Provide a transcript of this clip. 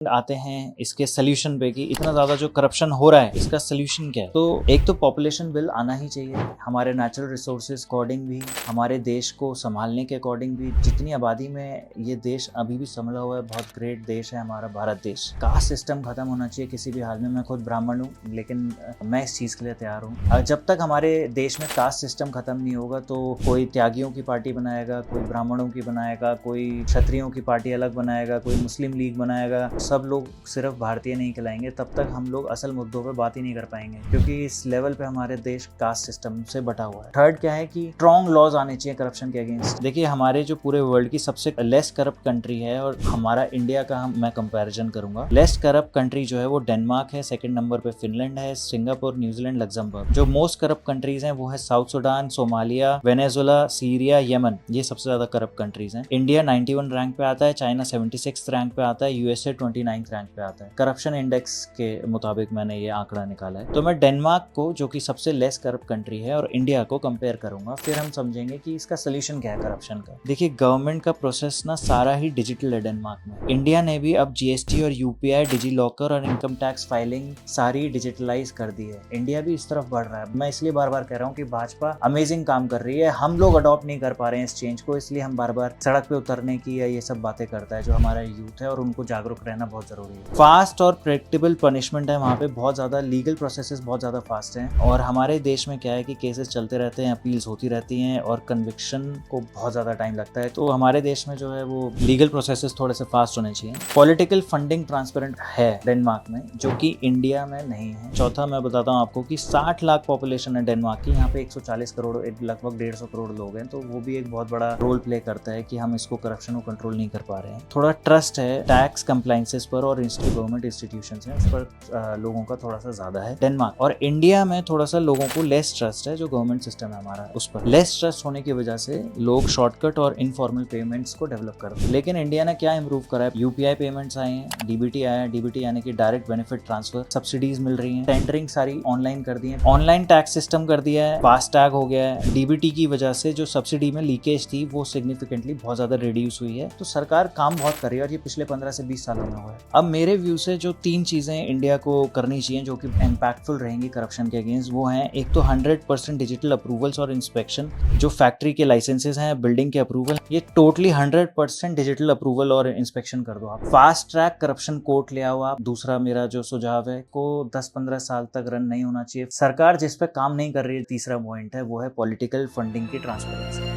आते हैं इसके सोल्यूशन पे कि इतना ज़्यादा जो करप्शन हो रहा है इसका सोल्यूशन क्या है। तो एक तो पॉपुलेशन बिल आना ही चाहिए, हमारे नेचुरल रिसोर्सेज अकॉर्डिंग भी, हमारे देश को संभालने के अकॉर्डिंग भी। जितनी आबादी में ये देश अभी भी संभला हुआ है, बहुत ग्रेट देश है हमारा भारत देश। कास्ट सिस्टम खत्म होना चाहिए किसी भी हाल में। मैं खुद ब्राह्मण हूँ, लेकिन मैं इस चीज़ के लिए तैयार हूँ। जब तक हमारे देश में कास्ट सिस्टम खत्म नहीं होगा तो कोई त्यागियों की पार्टी बनाएगा, कोई ब्राह्मणों की बनाएगा, कोई क्षत्रियों की पार्टी अलग बनाएगा, कोई मुस्लिम लीग बनाएगा, सब लोग सिर्फ भारतीय नहीं कहलाएंगे। तब तक हम लोग असल मुद्दों पे बात ही नहीं कर पाएंगे, क्योंकि इस लेवल पे हमारे देश कास्ट सिस्टम से बटा हुआ है। थर्ड क्या है कि स्ट्रॉन्ग लॉज आने चाहिए करप्शन के अगेंस्ट। देखिए, हमारे जो पूरे वर्ल्ड की सबसे लेस करप्ट कंट्री है और हमारा इंडिया का मैं कंपैरिजन करूंगा, लेस करप्ट कंट्री जो है वो डेनमार्क है, सेकंड नंबर पे फिनलैंड है, सिंगापुर, न्यूजीलैंड, लग्जमबर्ग। जो मोस्ट करप्ट कंट्रीज हैं वो है south Sudan, Somalia, Venezuela, Syria, Yemen. ये सबसे ज्यादा करप्ट कंट्रीज हैं। इंडिया 91 रैंक पे आता है, चाइना 76 रैंक पे आता है, यूएसए 29 रैंक पे आता है। करप्शन इंडेक्स के मुताबिक मैंने ये आंकड़ा निकाला है। तो मैं डेनमार्क को, जो कि सबसे लेस करप्ट कंट्री है, और इंडिया को कंपेयर करूंगा, फिर हम समझेंगे कि इसका सोल्यूशन क्या है करप्शन का। देखिए, गवर्नमेंट का प्रोसेस ना सारा ही डिजिटल है डेनमार्क में। इंडिया ने भी अब जीएसटी और यूपीआई, डिजी लॉकर और इनकम टैक्स फाइलिंग सारी डिजिटलाइज कर दी है। इंडिया भी इस तरफ बढ़ रहा है। मैं इसलिए बार बार कह रहा हूँ कि भाजपा अमेजिंग काम कर रही है। हम लोग अडॉप्ट नहीं कर पा रहे हैं इस चेंज को, इसलिए हम बार बार सड़क पे उतरने की या ये सब बातें करता है जो हमारा यूथ है, और उनको जागरूक रहना बहुत जरूरी है। फास्ट और प्रेडिक्टेबल पनिशमेंट है वहाँ पे, बहुत ज्यादा लीगल प्रोसेसेस बहुत ज्यादा फास्ट हैं। और हमारे देश में क्या है कि केसेस चलते रहते हैं, अपील्स होती रहती हैं और कन्विक्शन को बहुत ज्यादा टाइम लगता है। तो हमारे देश में जो है वो लीगल प्रोसेसेस थोड़े से फास्ट होने चाहिए। पॉलिटिकल फंडिंग ट्रांसपेरेंट है डेनमार्क में, जो कि इंडिया में नहीं है। चौथा मैं बताता हूँ आपको कि 60 लाख पॉपुलेशन है डेनमार्क की, यहाँ पे 140 करोड़, लगभग 150 करोड़ लोग हैं। तो वो भी एक बहुत बड़ा रोल प्ले करता है कि हम इसको करप्शन को कंट्रोल नहीं कर पा रहे हैं। थोड़ा ट्रस्ट है टैक्स कंप्लायंसेस पर और गवर्नमेंट इंस्टीट्यूशंस हैं, उस पर लोगों का थोड़ा सा ज्यादा है डेनमार्क। और इंडिया में थोड़ा सा लोगों को लेस ट्रस्ट है, जो गवर्नमेंट सिस्टम है हमारा उस पर। लेस ट्रस्ट होने की वजह से लोग शॉर्टकट और इनफॉर्मल पेमेंट्स को डेवलप करते हैं। लेकिन इंडिया ने क्या इंप्रूव करा है? यूपीआई पेमेंट्स आए हैं, डीबीटी आया है, डीबीटी यानी कि डायरेक्ट बेनिफिट ट्रांसफर, सब्सिडीज मिल रही हैं, टेंडरिंग सारी ऑनलाइन कर दी है, ऑनलाइन टैक्स सिस्टम कर दिया है, फास्ट टैग हो गया है। डीबीटी की वजह से जो सब्सिडी में लीकेज थी वो सिग्निफिकेंटली बहुत ज्यादा रिड्यूस हुई है। तो सरकार काम बहुत कर रही है और ये पिछले 15 से 20 सालों में हुआ है। अब मेरे व्यू से जो 3 चीजें इंडिया को करनी चाहिए जो कि इम्पैक्टफुल रहेंगी करप्शन के अगेंस्ट, वो हैं एक तो 100% डिजिटल अप्रूवल्स और इंस्पेक्शन। जो फैक्ट्री के लाइसेंसेज हैं, बिल्डिंग के अप्रूवल, ये टोटली 100% डिजिटल अप्रूवल और इंस्पेक्शन कर दो आप। फास्ट ट्रैक करप्शन कोर्ट ले आओ आप। दूसरा मेरा जो सुझाव है को 10-15 साल तक रन नहीं होना चाहिए। सरकार जिस पे काम नहीं कर रही है, तीसरा पॉइंट है, वो है पॉलिटिकल फंडिंग की ट्रांसपेरेंसी।